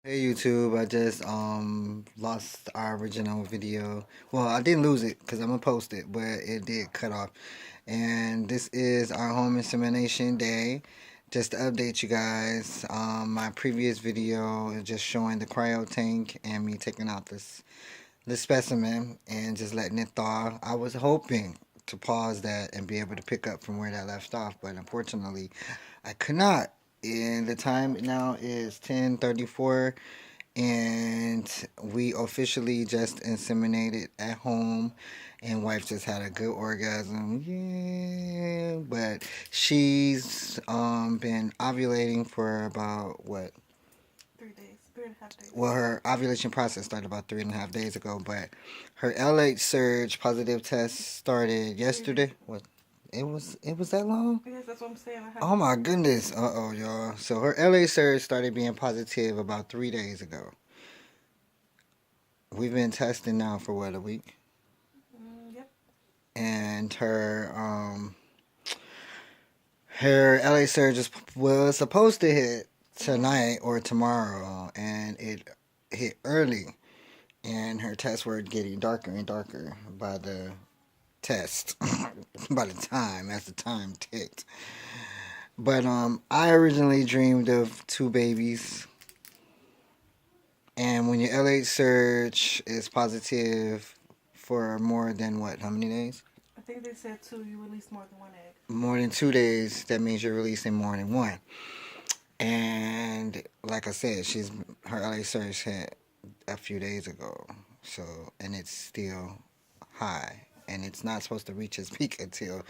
Hey YouTube, I just lost our original video. Well, I didn't lose it because I'm gonna post it, but it did cut off. And this is our home insemination day. Just to update you guys, my previous video is just showing the cryo tank and me taking out this specimen and just letting it thaw. I was hoping to pause that and be able to pick up from where that left off, but unfortunately, I could not. And the time now is 10:34 and we officially just inseminated at home and wife just had a good orgasm, yeah, but she's been ovulating for about what, 3 days, 3.5 days. well, her ovulation process started about 3.5 days ago, but her LH surge positive test started 3 days yesterday. ago. What, it was that long? Yes, that's what I'm saying. I have Oh my goodness. Uh-oh, y'all. So her LA surge started being positive about 3 days ago. We've been testing now for what, a week? yep. And her LA surge was supposed to hit tonight or tomorrow, and it hit early. And her tests were getting darker and darker by the test, by the time, as the time ticked. But I originally dreamed of two babies. And when your LH surge is positive for more than what? How many days? I think they said two. You release more than one egg. More than 2 days. That means you're releasing more than one. And like I said, her LH surge hit a few days ago. So, and it's still high, and it's not supposed to reach its peak until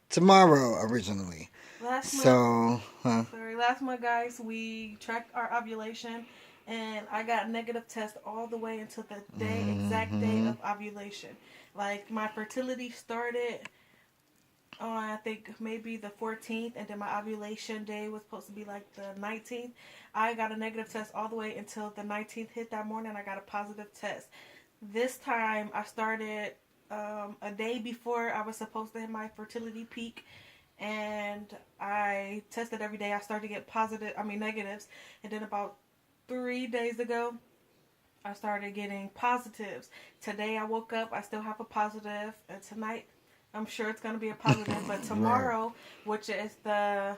tomorrow originally. Last month, So, huh? sorry, last month, guys, we tracked our ovulation, and I got negative test all the way until the exact day Mm-hmm. of ovulation. Like my fertility started on I think maybe the 14th, and then my ovulation day was supposed to be like the 19th. I got a negative test all the way until the 19th hit that morning. I got a positive test. This time I started a day before I was supposed to hit my fertility peak, and I tested every day. I started to get negatives, and then about 3 days ago, I started getting positives. Today I woke up, I still have a positive, and tonight I'm sure it's going to be a positive. But Right. tomorrow, which is the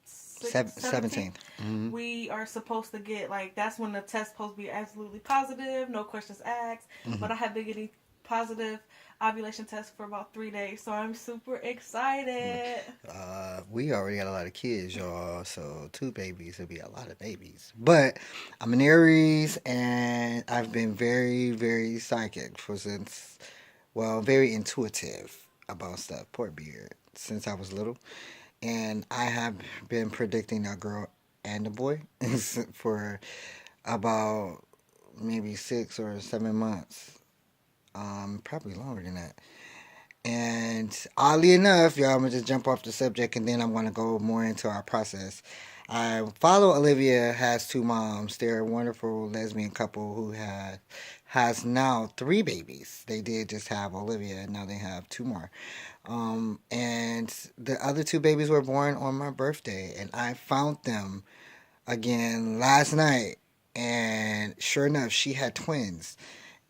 17th, 17th. Mm-hmm. we are supposed to get, like, that's when the test supposed to be absolutely positive, no questions asked. Mm-hmm. But I have been getting positive ovulation tests for about 3 days, so I'm super excited. We already got a lot of kids, y'all. So two babies would be a lot of babies. But I'm an Aries, and I've been very, very psychic very intuitive about stuff. Poor beard, since I was little, and I have been predicting a girl and a boy for about maybe 6 or 7 months. Probably longer than that. And oddly enough, y'all, I'm gonna just jump off the subject and then I'm gonna go more into our process. I follow Olivia Has Two Moms. They're a wonderful lesbian couple who has now three babies. They did just have Olivia, and now they have two more. And the other two babies were born on my birthday, and I found them again last night. And sure enough, she had twins.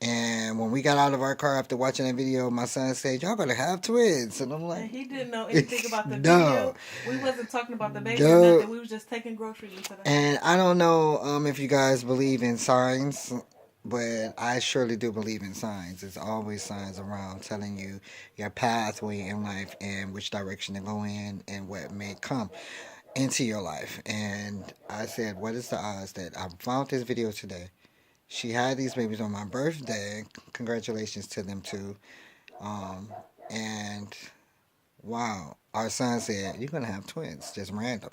And when we got out of our car after watching that video, my son said, "Y'all gonna have twins." And I'm And like, he didn't know anything about the "No, video. We wasn't talking about the baby or no." nothing. We was just taking groceries into the house. And I don't know if you guys believe in signs, but I surely do believe in signs. There's always signs around telling you your pathway in life and which direction to go in and what may come into your life. And I said, what is the odds that I found this video today? She had these babies on my birthday. Congratulations to them too. Um, and wow, our son said, "You're gonna have twins, just random."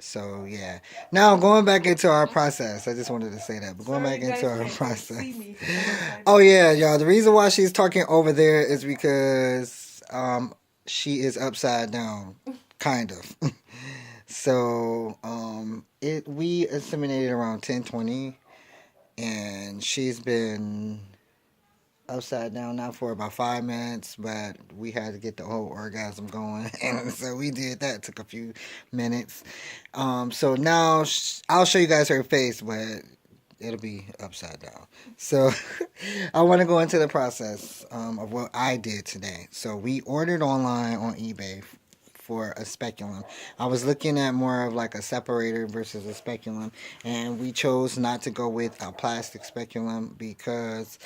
So yeah. Now going back into our process, I just wanted to say that. But going Sorry, back you into guys our can't go process. see me. I'm excited. Oh yeah, y'all. The reason why she's talking over there is because she is upside down, kind of. So it we inseminated around 10:20, and she's been upside down now for about 5 minutes, but we had to get the whole orgasm going, and so we did that. It took a few minutes. So now I'll show you guys her face, but it'll be upside down. So I want to go into the process of what I did today. So we ordered online on eBay for a speculum. I was looking at more of like a separator versus a speculum, and we chose not to go with a plastic speculum because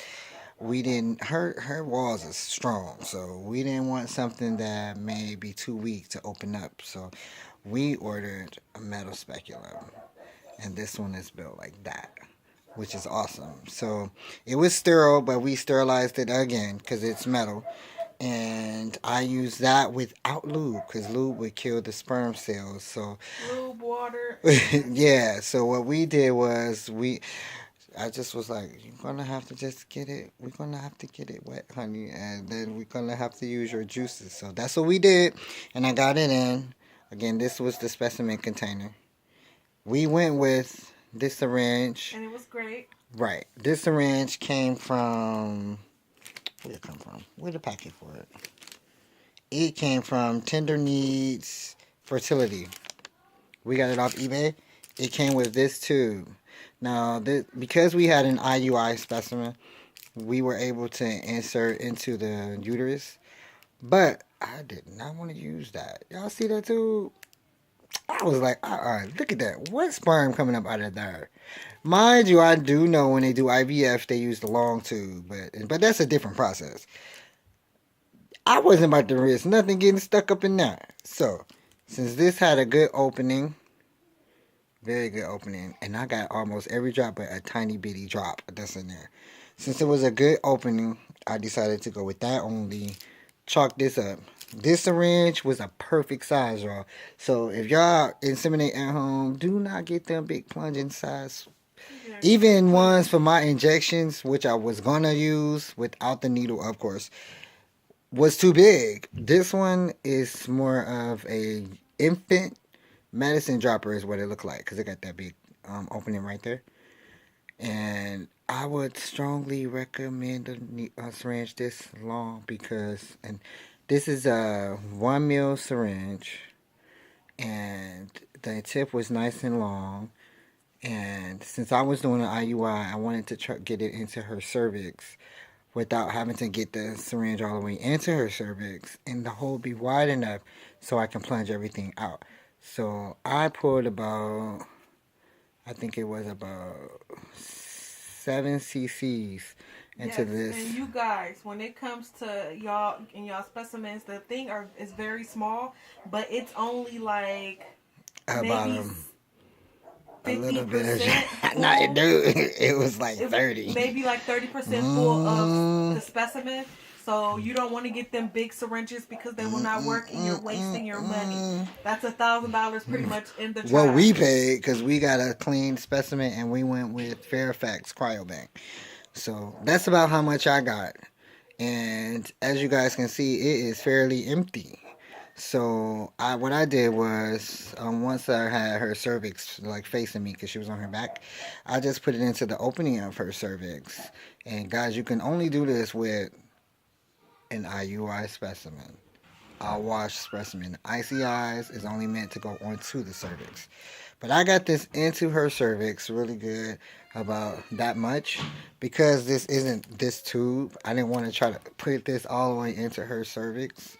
we didn't her walls are strong, so we didn't want something that may be too weak to open up. So we ordered a metal speculum, and this one is built like that, which is awesome. So it was sterile, but we sterilized it again because it's metal. And I used that without lube because lube would kill the sperm cells. So Lube, water. yeah. So what we did was I just was like, you're gonna have to just get it. We're gonna have to get it wet, honey, and then we're gonna have to use your juices. So that's what we did, and I got it in. Again, this was the specimen container. We went with this syringe. And it was great. Right. This syringe came from. Where did it come from? Where's the packet for it? It came from Tender Needs Fertility. We got it off eBay. It came with this tube. Now, because we had an IUI specimen, we were able to insert into the uterus. But I did not want to use that. Y'all see that tube? I was like, look at that. What sperm coming up out of there? Mind you, I do know when they do IVF, they use the long tube, but that's a different process. I wasn't about to risk nothing getting stuck up in there. So, since this had a good opening, very good opening, and I got almost every drop but a tiny bitty drop that's in there. Since it was a good opening, I decided to go with that only. Chalk this up. This syringe was a perfect size, y'all. So if y'all inseminate at home, do not get them big plunging size. Even ones for my injections, which I was gonna use without the needle, of course, was too big. This one is more of a infant medicine dropper is what it looked like because it got that big opening right there. And I would strongly recommend a syringe this long because, and this is a 1 ml syringe, and the tip was nice and long. And since I was doing an IUI, I wanted to get it into her cervix without having to get the syringe all the way into her cervix, and the hole be wide enough so I can plunge everything out. So I pulled about, I think it was about 7 cc's into this. And you guys, when it comes to y'all and y'all specimens, the thing is very small, but it's only like About maybe a little bit of 50%. not dude, it was like 30. Maybe like 30% full of the specimen. So you don't want to get them big syringes because they will not work and you're wasting your money. That's $1,000 pretty much in the trash. Well, we paid because we got a clean specimen and we went with Fairfax Cryobank. So that's about how much I got. And as you guys can see, it is fairly empty. So what I did was once I had her cervix like facing me because she was on her back, I just put it into the opening of her cervix. And guys, you can only do this with an IUI specimen. A wash specimen. ICIs is only meant to go onto the cervix. But I got this into her cervix really good, about that much, because this isn't this tube. I didn't want to try to put this all the way into her cervix.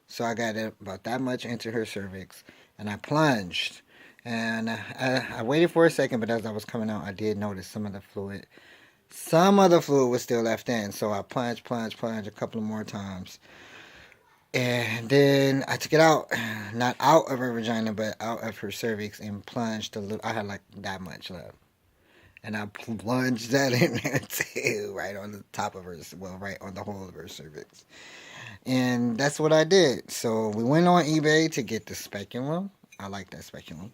So I got it about that much into her cervix, and I plunged. And I waited for a second, but as I was coming out, I did notice some of the fluid. Some of the fluid was still left in, so I plunged a couple of more times. And then I took it out, not out of her vagina, but out of her cervix, and plunged a little. I had like that much left. And I plunged that in there too, right on the top of her, well, right on the whole of her cervix. And that's what I did. So we went on eBay to get the speculum. I like that speculum.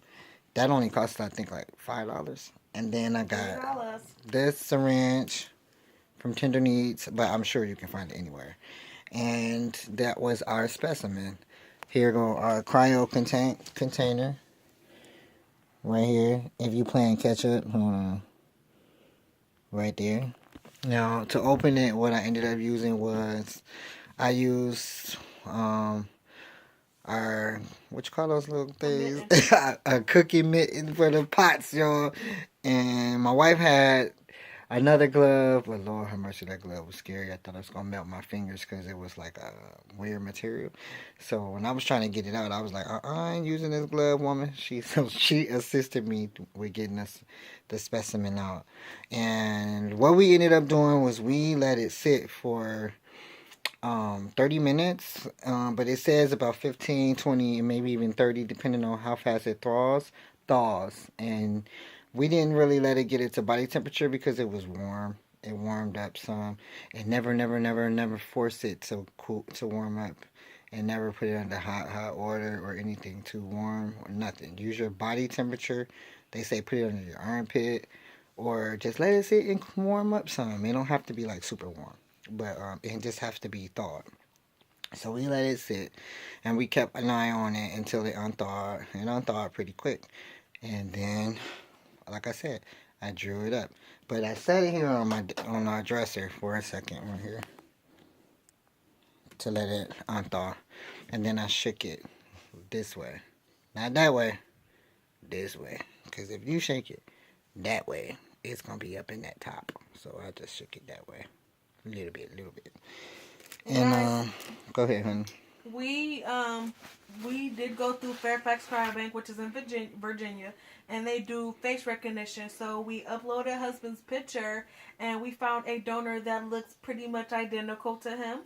That only cost, I think, like $5. And then I got $3. this syringe from Tender Needs, but I'm sure you can find it anywhere. And that was our specimen. Here go our cryo container. Right here. If you playing catch up, hold on. Right there. Now, to open it, what I ended up using was I used our what you call those little A things? mitten. A cookie mitten for the pots, y'all. And my wife had another glove, but Lord have mercy, that glove was scary. I thought it was gonna melt my fingers because it was like a weird material. So when I was trying to get it out, I was like, I ain't using this glove, woman. She assisted me with getting us the specimen out. And what we ended up doing was we let it sit for 30 minutes, but it says about 15, 20, and maybe even 30, depending on how fast it thaws. And we didn't really let it get it to body temperature because it was warm. It warmed up some, and never force it to cool to warm up, and never put it under hot water or anything too warm or nothing. Use your body temperature. They say put it under your armpit, or just let it sit and warm up some. It don't have to be like super warm, but it just has to be thawed. So we let it sit, and we kept an eye on it until it unthawed. It unthawed pretty quick, and then, like I said, I drew it up. But I set it here on our dresser for a second right here to let it unthaw, and then I shook it this way, not that way, this way. Because if you shake it that way, it's gonna be up in that top. So I just shook it that way, a little bit. And Guys, go ahead, honey. we we did go through Fairfax Cryobank, which is in Virginia, and they do face recognition. So we uploaded husband's picture, and we found a donor that looks pretty much identical to him.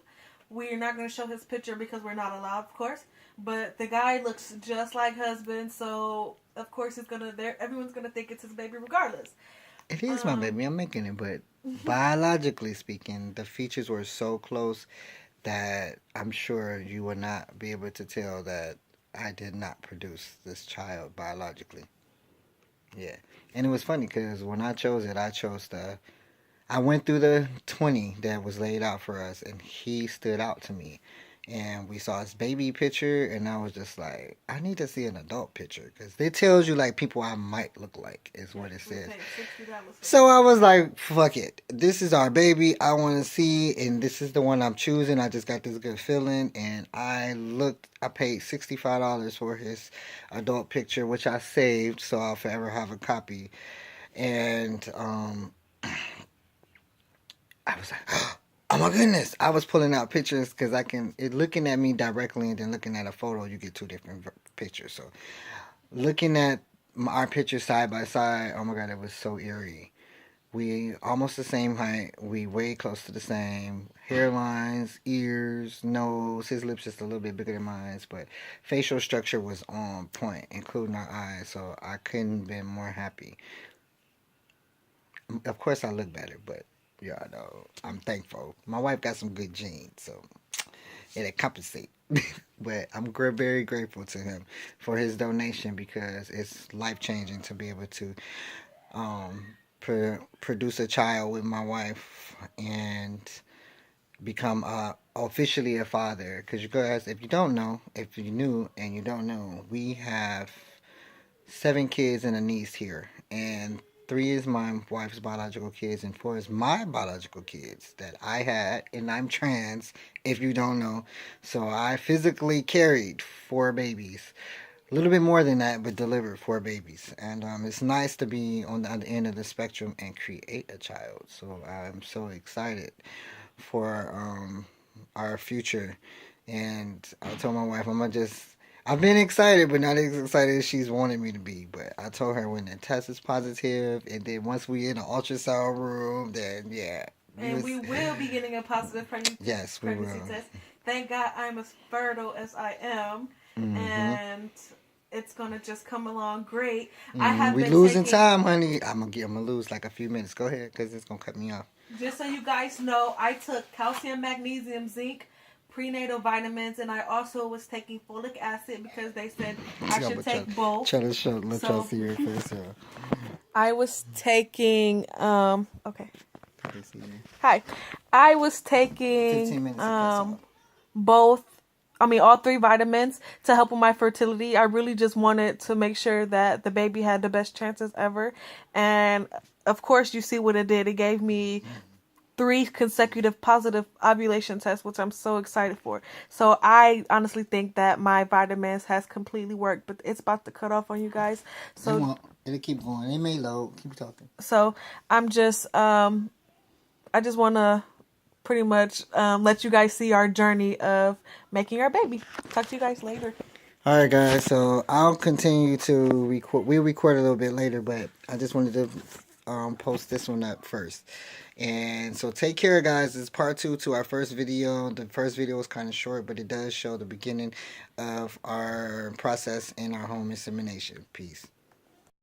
We're not going to show his picture because we're not allowed, of course. But the guy looks just like husband, so of course it's gonna. Everyone's gonna think it's his baby, regardless. It is my Um, baby. I'm making it, but biologically speaking, the features were so close that I'm sure you would not be able to tell that I did not produce this child biologically. Yeah, and it was funny because when I chose it, I chose the. I went through the 20 that was laid out for us, and he stood out to me. And we saw his baby picture, and I was just like, I need to see an adult picture because it tells you like people I might look like is what it we says. paid $60 for So that. I was like, fuck it. This is our baby. I want to see, and this is the one I'm choosing. I just got this good feeling, and I paid $65 for his adult picture, which I saved, so I'll forever have a copy. And I was like, oh my goodness. I was pulling out pictures because looking at me directly and then looking at a photo, you get two different pictures. So looking at our pictures side by side, oh my God, it was so eerie. We almost the same height. We way close to the same hairlines, ears, nose. His lips just a little bit bigger than mine, but facial structure was on point, including our eyes. So I couldn't been more happy. Of course, I look better, but yeah, no, I'm thankful. My wife got some good genes, so it compensate. But I'm very grateful to him for his donation because it's life changing to be able to um, produce a child with my wife and become officially a father. Because you guys, if you don't know, if you knew and you don't know, we have 7 kids and a niece here, and 3 is my wife's biological kids, and 4 is my biological kids that I had, and I'm trans. If you don't know, so I physically carried 4 babies. A little bit more than that, but delivered 4 babies. And it's nice to be on the other end of the spectrum and create a child. So I'm so excited for our future. And I told my wife, I've been excited, but not as excited as she's wanted me to be. But I told her when the test is positive, and then once we in the ultrasound room, then yeah. And we will be getting a positive Yes, we pregnancy will. test. Thank God I'm as fertile as I am, Mm-hmm. and it's gonna just come along great. I have We been losing taking, time, honey. I'm gonna lose like a few minutes. Go ahead, cause it's gonna cut me off. just so you guys know, I took calcium, magnesium, zinc, prenatal vitamins, and I also was taking folic acid because they said I Yeah, should but take both. try to show, let y'all So see your face. Yeah. I was taking okay. Let me see you. Hi. I was taking 15 minutes to cut off. both, I mean, all 3 vitamins to help with my fertility. I really just wanted to make sure that the baby had the best chances ever. And of course, you see what it did. It gave me 3 consecutive positive ovulation tests, which I'm so excited for. So I honestly think that my vitamins has completely worked, but it's about to cut off on you guys. It So won't. It'll keep going. It may load. Keep talking. so I'm just I just want to pretty much let you guys see our journey of making our baby. Talk to you guys later. All right, guys. So I'll continue to record. We'll record a little bit later, but I just wanted to post this one up first. And so take care, guys. It's part two to our first video. The first video was kind of short, but it does show the beginning of our process in our home insemination. Peace.